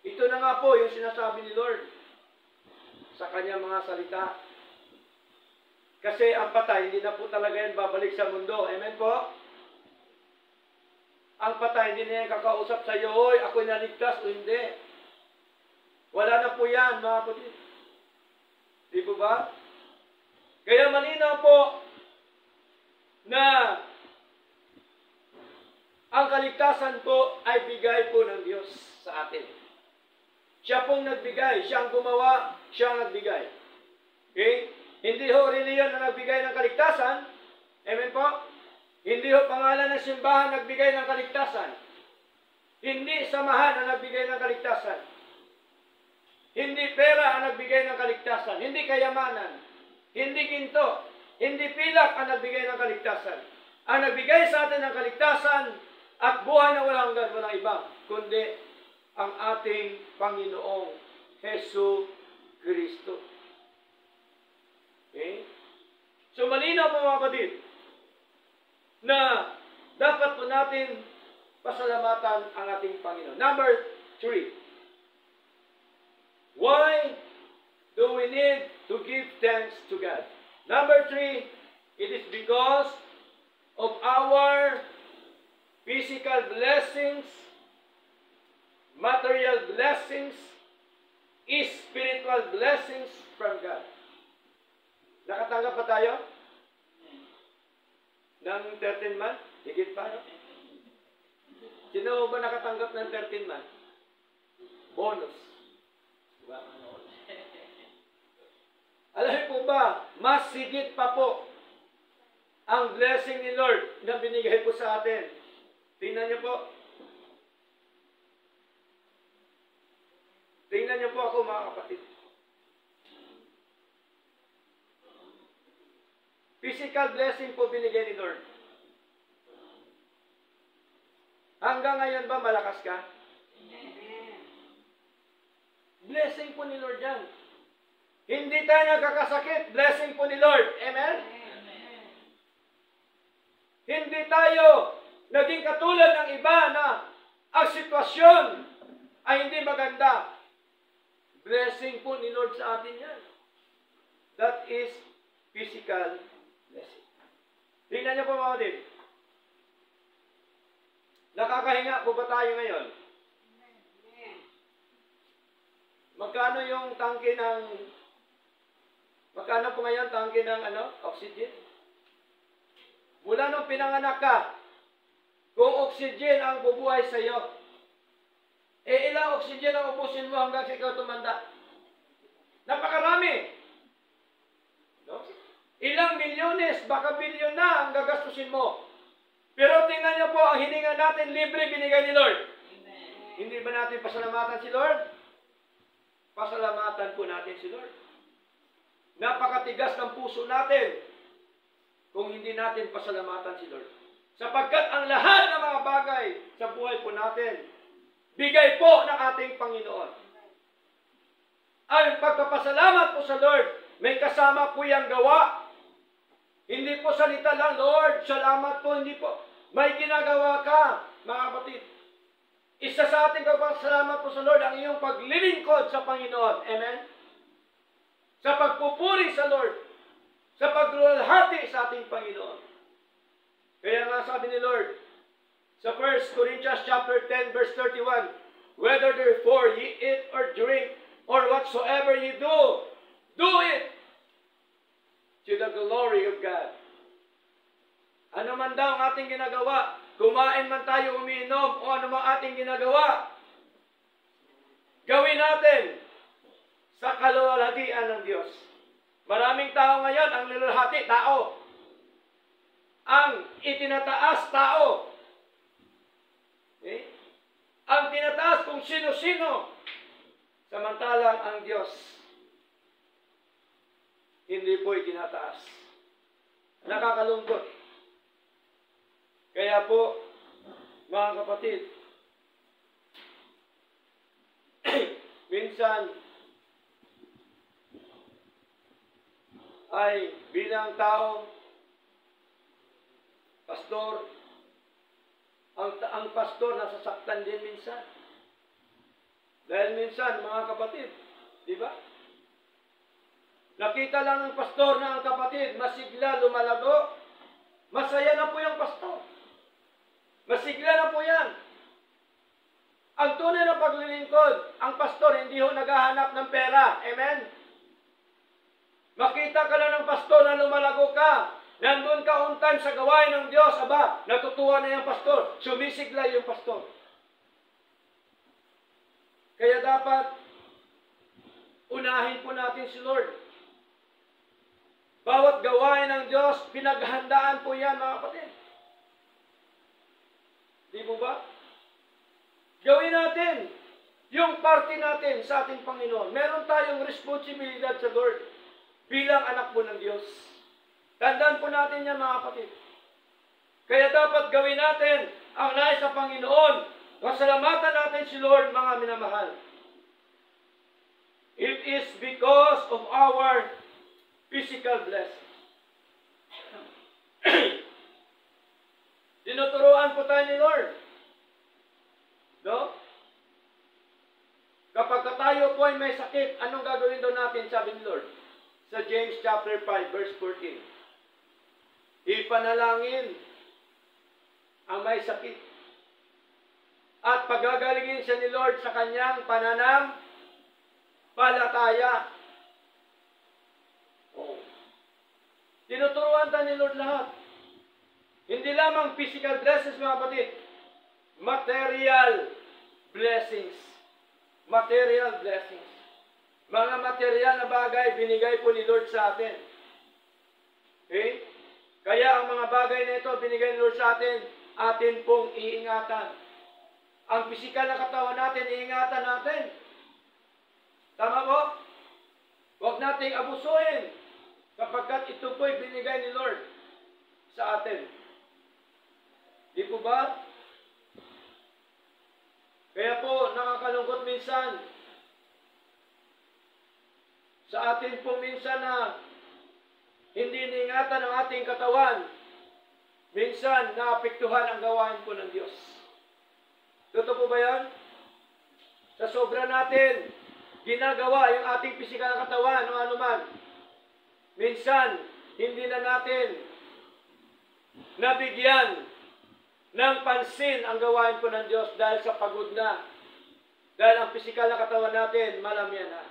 Ito na nga po yung sinasabi ni Lord sa kanyang mga salita. Kasi ang patay, hindi na po talaga yan babalik sa mundo. Amen po? Ang patay, hindi na yan kakausap sa iyo, oy, ako'y naligtas o hindi. Wala na po yan, mga kapatid. Di po ba? Kaya malinaw po na ang kaligtasan po ay bigay po ng Diyos sa atin. Siya pong nagbigay, siya ang gumawa, siya ang nagbigay. Okay? Hindi ho reliyon na nagbigay ng kaligtasan. Amen po? Hindi ho pangalan ng simbahan nagbigay ng kaligtasan. Hindi samahan ang nagbigay ng kaligtasan. Hindi pera ang nagbigay ng kaligtasan. Hindi kayamanan. Hindi ginto. Hindi pilak ang nagbigay ng kaligtasan. Ang nagbigay sa atin ng kaligtasan at buhay na walang hanggan, walang iba, kundi ang ating Panginoong Hesus Kristo. Okay? So malinaw po mga kapatid, na dapat po natin pasalamatan ang ating Panginoon. Number 3. Why do we need to give thanks to God? Number 3, it is because of our physical blessings, material blessings, spiritual blessings from God. Nakatanggap pa tayo ng 13 month? Higit pa, no? Sino ba nakatanggap ng 13 month? Bonus. Diba? Alam po ba, mas higit pa po ang blessing ni Lord na binigay po sa atin. Tingnan niyo po. Tingnan niyo po ako mga kapatid. Physical blessing po binigay ni Lord. Hanggang ngayon ba malakas ka? Blessing po ni Lord yan. Hindi tayo nagkakasakit. Blessing po ni Lord. Amen? Hindi tayo naging katulad ng iba na ang sitwasyon ay hindi maganda. Blessing po ni Lord sa atin yan. That is physical blessing. Tingnan niyo po mga kapatid. Nakakahinga po ba tayo ngayon? Magkano yung tangke ng Magkano po ngayon tangke ng oxygen? Mula nung pinanganak ka, kung oxygen ang bubuhay sa iyo, ilang oxygen ang ubusin mo hanggang sa ikaw tumanda? Napakarami. No? Ilang milyones, baka bilyon na ang gagastusin mo. Pero tingnan niyo po, ang hininga natin, libre binigay ni Lord. Amen. Hindi ba natin pasalamatan si Lord? Pasalamatan po natin si Lord. Napakatigas ng puso natin kung hindi natin pasalamatan si Lord. Sapagkat ang lahat ng mga bagay sa buhay po natin, bigay po ng ating Panginoon. Ang pagpapasalamat po sa Lord, may kasama po yung gawa. Hindi po salita lang, Lord, salamat po, hindi po. May ginagawa ka, mga kapatid. Isa sa ating pagpapasalamat po sa Lord, ang iyong paglilingkod sa Panginoon. Amen? Sa pagpupuri sa Lord, sa paglulhati sa ating Panginoon. Kaya nga sabi ni Lord, sa 1 Corinthians chapter 10, verse 31, whether therefore ye eat or drink, or whatsoever ye do, do it to the glory of God. Ano man daw ang ating ginagawa, kumain man tayo, umiinom, o ano man ating ginagawa, gawin natin sa kaluwalhatian ng Diyos. Maraming tao ngayon, ang nilulhati, tao. Ang itinataas, tao. Okay? Ang tinataas kung sino-sino. Samantalang ang Diyos, hindi po itinataas. Nakakalungkot. Kaya po, mga kapatid, minsan ay bilang tao, pastor, ang pastor nasasaktan din minsan. Dahil minsan, mga kapatid, di ba? Nakita lang ng pastor na ang kapatid masigla lumalago, masaya na po yung pastor. Masigla na po yan. Ang tunay na paglilingkod, ang pastor hindi ho naghahanap ng pera. Amen? Makita ka lang ng pastor na lumalago ka, nandun ka on time sa gawain ng Diyos, aba, natutuwa na yung pastor, sumisigla yung pastor. Kaya dapat, unahin po natin si Lord. Bawat gawain ng Diyos, pinaghandaan po yan, mga kapatid. Di po ba? Gawin natin yung parte natin sa ating Panginoon. Meron tayong responsibilidad sa Lord bilang anak po ng Diyos. Tandaan po natin yan, mga kapatid. Kaya dapat gawin natin ang nais sa Panginoon. Pasalamatan natin si Lord, mga minamahal. It is because of our physical blessing. Tinuturuan po tayo ni Lord. No? Kapag tayo po ay may sakit, anong gagawin daw natin, sabi ni Lord? Sa James chapter 5, verse 14. Ipanalangin ang may sakit. At pagagalingin siya ni Lord sa kanyang pananampalataya. Oh. Tinuturuan tayo ni Lord lahat. Hindi lamang physical blessings, mga kapatid. Material blessings. Material blessings. Mga material na bagay, binigay po ni Lord sa atin. Okay? Kaya ang mga bagay na ito, binigay ni Lord sa atin, atin pong iingatan. Ang pisikal na katawan natin, iingatan natin. Tama po? Huwag nating abusuhin kapagkat ito po'y binigay ni Lord sa atin. Di po ba? Kaya po, nakakalungkot minsan sa atin po minsan na hindi niingatan ang ating katawan. Minsan, naapektuhan ang gawain po ng Diyos. Totoo po ba yan? Sa sobra natin, ginagawa yung ating pisikal na katawan o anuman. Minsan, hindi na natin nabigyan ng pansin ang gawain po ng Diyos dahil sa pagod na. Dahil ang pisikal na katawan natin, malamya na.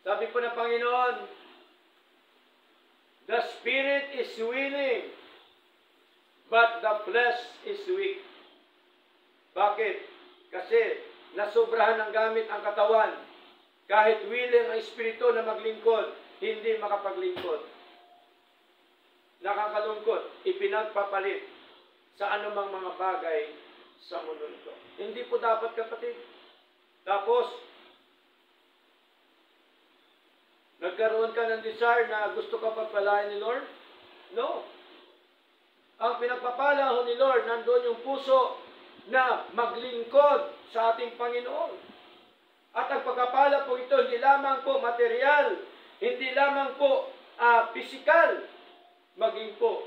Sabi po ng Panginoon, the spirit is willing, but the flesh is weak. Bakit? Kasi nasobrahan ng gamit ang katawan. Kahit willing ang espiritu na maglingkod, hindi makapaglingkod. Nakakalungkot, ipinagpapalit sa anumang mga bagay sa mundo ito. Hindi po dapat, kapatid. Tapos, nagkaroon ka ng desire na gusto ka pagpalain ni Lord? No. Ang pinagpapala ho ni Lord, nandoon yung puso na maglingkod sa ating Panginoon. At ang pagpapala po ito, hindi lamang po material, hindi lamang po physical, maging po,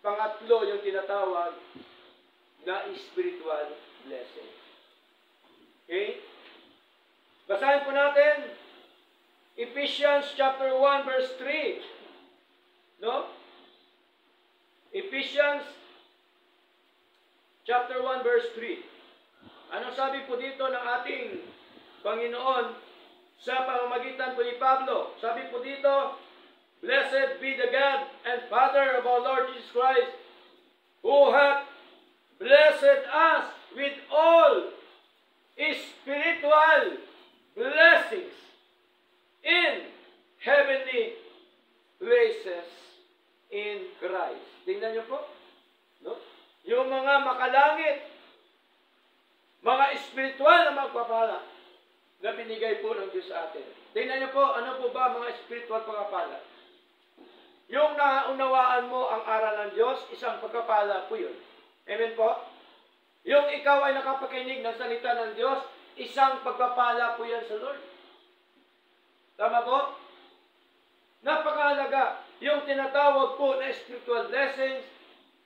pangatlo yung tinatawag na spiritual blessing. Okay? Basahin po natin Ephesians chapter 1 verse 3. No? Ephesians chapter 1 verse 3. Anong sabi po dito ng ating Panginoon sa pamamagitan po ni Pablo? Sabi po dito, Blessed be the God and Father of our Lord Jesus Christ, who hath blessed us with all spiritual blessings in heavenly places in Christ. Tingnan niyo po. No? Yung mga makalangit, mga espiritual na magpapala na binigay po ng Diyos sa atin. Tingnan niyo po, ano po ba mga espiritual pagpapala? Yung naunawaan mo ang aral ng Diyos, isang pagpapala po yun. Amen po? Yung ikaw ay nakapakinig ng salita ng Diyos, isang pagpapala po yan sa Lord. Tama po? Napakahalaga. Yung tinatawag po na spiritual blessings,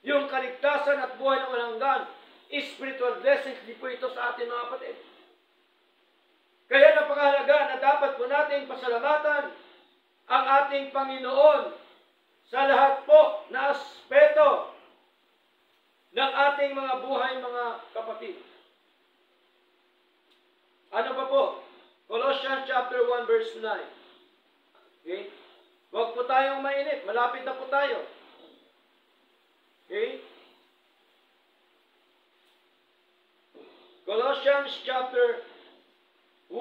yung kaligtasan at buhay ng walang hanggan, spiritual blessings, di po ito sa atin mga kapatid. Kaya napakahalaga na dapat po natin pasalamatan ang ating Panginoon sa lahat po na aspeto ng ating mga buhay, mga kapatid. Ano pa po? Colossians chapter 1 verse 9. Okay? Huwag po tayong mainit. Malapit na po tayo. Okay? Colossians chapter 1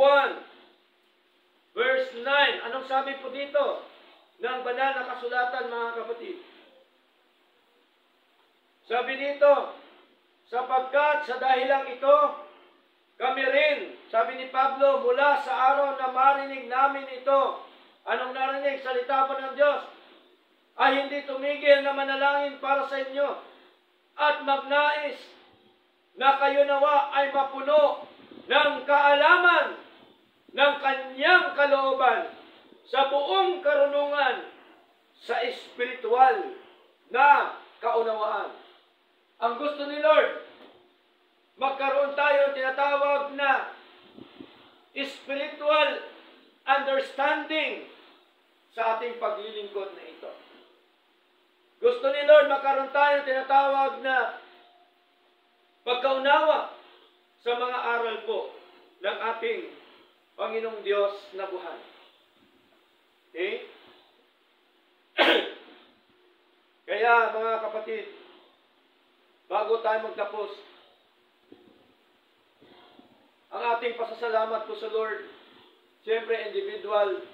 verse 9. Anong sabi po dito ng banal na kasulatan, mga kapatid? Sabi dito, sapagkat sa dahilang ito, kami rin, sabi ni Pablo, mula sa araw na marinig namin ito. Anong narinig? Salita po ng Diyos. Ay hindi tumigil na manalangin para sa inyo at magnais na kayo nawa ay mapuno ng kaalaman ng kanyang kalooban sa buong karunungan sa espiritual na kaunawaan. Ang gusto ni Lord, magkaroon tayo tinatawag na spiritual understanding sa ating paglilingkod na ito. Gusto ni Lord magkaroon tayo tinatawag na pagkaunawa sa mga aral po ng ating Panginoong Diyos na buhay. Okay? Kaya mga kapatid, bago tayo magtapos, ang ating pasasalamat po sa Lord, siyempre individual,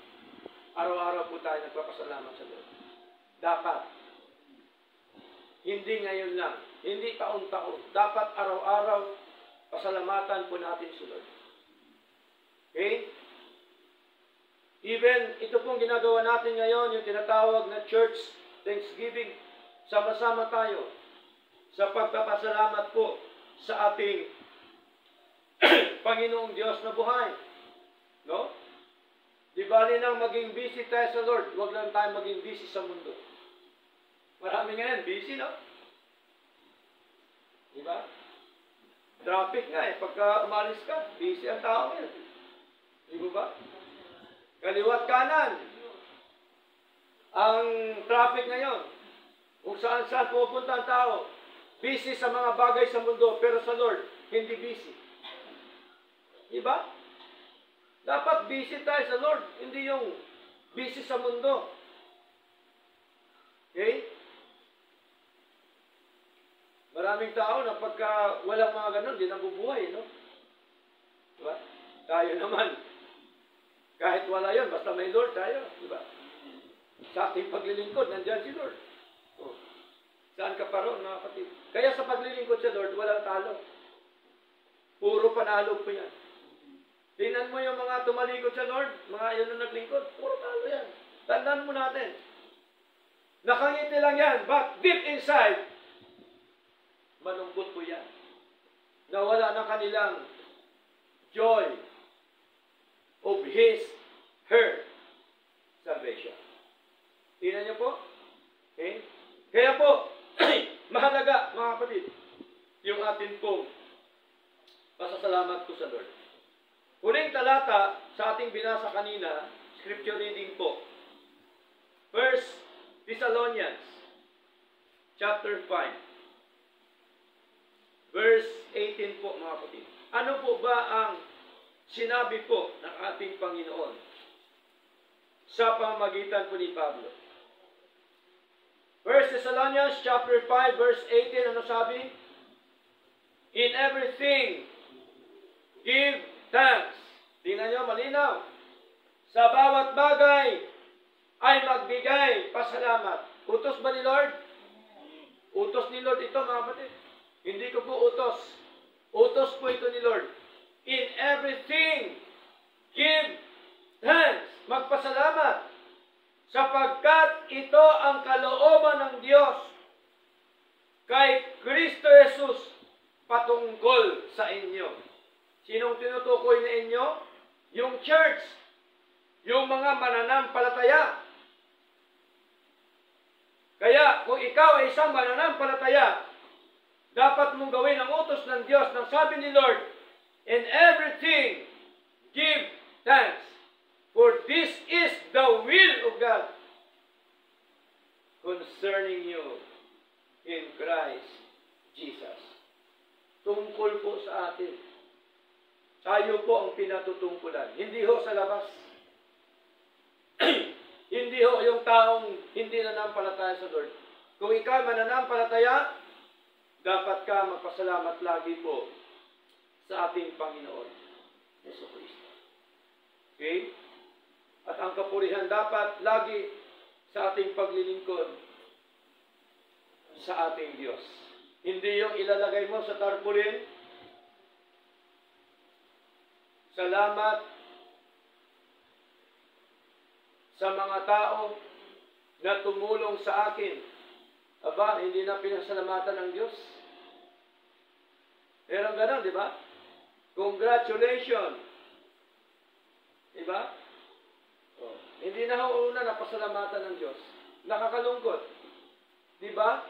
araw-araw po tayo nagpapasalamat sa Lord. Dapat. Hindi ngayon lang. Hindi taon-taon. Dapat araw-araw, pasalamatan po natin sa Lord. Okay? Even, ito pong ginagawa natin ngayon, yung tinatawag na Church Thanksgiving, sama-sama tayo sa pagpapasalamat po sa ating Panginoong Diyos na buhay. No? Di bali nang maging busy tayo sa Lord, huwag lang tayo maging busy sa mundo. Marami ngayon, busy, no? Di ba? Traffic nga eh, pagka umalis ka, busy ang tao ngayon. Di ba? Kaliwat kanan. Ang traffic ngayon, kung saan-saan pupunta ang tao, busy sa mga bagay sa mundo, pero sa Lord, hindi busy. Diba? Dapat busy tayo sa Lord, hindi yung busy sa mundo. Okay? Maraming tao na pagka walang mga ganun, di nabubuhay, no? Diba? Tayo naman, kahit wala yon, basta may Lord tayo, diba? Sa ating paglilingkod, nandyan si Lord. Oh. Saan ka pa ron, mga kapatid? Kaya sa paglilingkod sa Lord, walang talo. Puro panalo po yan. Tingnan mo yung mga tumalikod sa Lord, mga yun na naglingkod, puro talo yan. Tandaan mo natin. Nakangiti lang yan, but deep inside, malungkot po yan. Nawala na kanilang joy of her salvation. Tingnan niyo po. Okay? Kaya po, mahalaga, mga kapatid, yung atin pong pasasalamat po sa Lord. Huling talata sa ating binasa kanina, scripture reading po. 1 Thessalonians chapter 5 verse 18 po, mga kapatid. Ano po ba ang sinabi po ng ating Panginoon sa pamamagitan po ni Pablo? 1 Thessalonians chapter 5 verse 18, ano sabi? In everything, give thanks. Tingnan nyo, malinaw. Sa bawat bagay ay magbigay pasalamat. Utos ba ni Lord? Utos ni Lord ito, mga kapatid. Hindi ko po utos. Utos po ito ni Lord. In everything, give thanks. Magpasalamat. Sapagkat ito ang kalooban ng Diyos kay Kristo Jesus patungkol inyo. Sinong tinutukoy na inyo? Yung church. Yung mga mananampalataya. Kaya, kung ikaw ay isang mananampalataya, dapat mong gawin ang utos ng Diyos, ng sabi ni Lord, "In everything, give thanks, for this is the will of God concerning you in Christ Jesus." Tungkol po sa atin. Tayo po ang pinatutungkulan. Hindi ho sa labas. Hindi ho yung taong hindi nananampalataya sa Lord. Kung ikaw mananampalataya, dapat ka magpasalamat lagi po sa ating Panginoon, Yesu Kristo. Okay? At ang kapurihan dapat lagi sa ating paglilingkod sa ating Diyos. Hindi yung ilalagay mo sa tarpaulin, "Salamat sa mga tao na tumulong sa akin." Aba, hindi na pinasalamatan ng Diyos. Pero gano'n, di ba? Congratulations. Di ba? Oh, hindi na una na pasalamatan ng Diyos. Nakakalungkot. Di ba?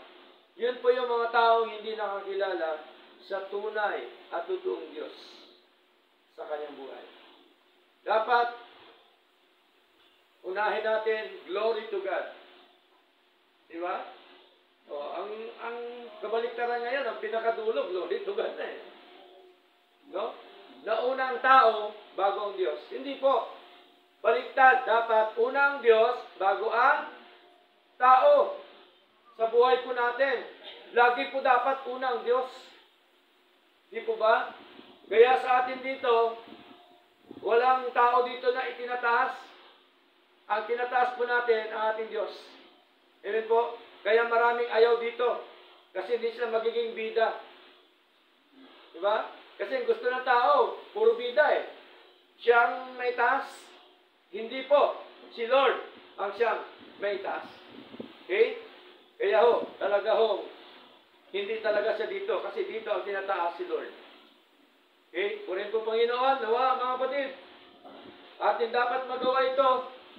Yun po yung mga taong hindi nakakilala sa tunay at totoong Diyos sa kanyang buhay. Dapat unahin natin, glory to God. Di ba? O, ang kabaliktaran ngayon, ang pinakadulo, glory to God na eh. No? Nauna ang tao, bago ang Diyos. Hindi po. Baliktad, dapat unang Diyos, bago ang tao. Sa buhay po natin, lagi po dapat unang Diyos. Di po ba? Kaya sa atin dito, walang tao dito na itinataas. Ang tinataas po natin ang ating Diyos. Amen po? Kaya maraming ayaw dito. Kasi hindi sila magiging bida. Diba? Kasi gusto ng tao, puro bida eh. Siyang may taas. Hindi po. Si Lord ang siyang may taas. Okay? Kaya ho, talaga ho, hindi talaga siya dito. Kasi dito ang tinataas si Lord. Okay? Purin po Panginoon, nawa mga kapatid. Atin dapat magawa ito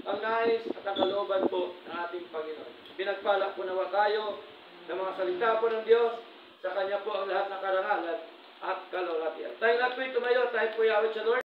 ang nais at ang kalooban po ng ating Panginoon. Pinagpala po nawa tayo ng mga salita po ng Diyos. Sa Kanya po ang lahat ng karangalan at kaloratian. Tayong lahat po'y tumayo, tayo po'y awit sa Lord.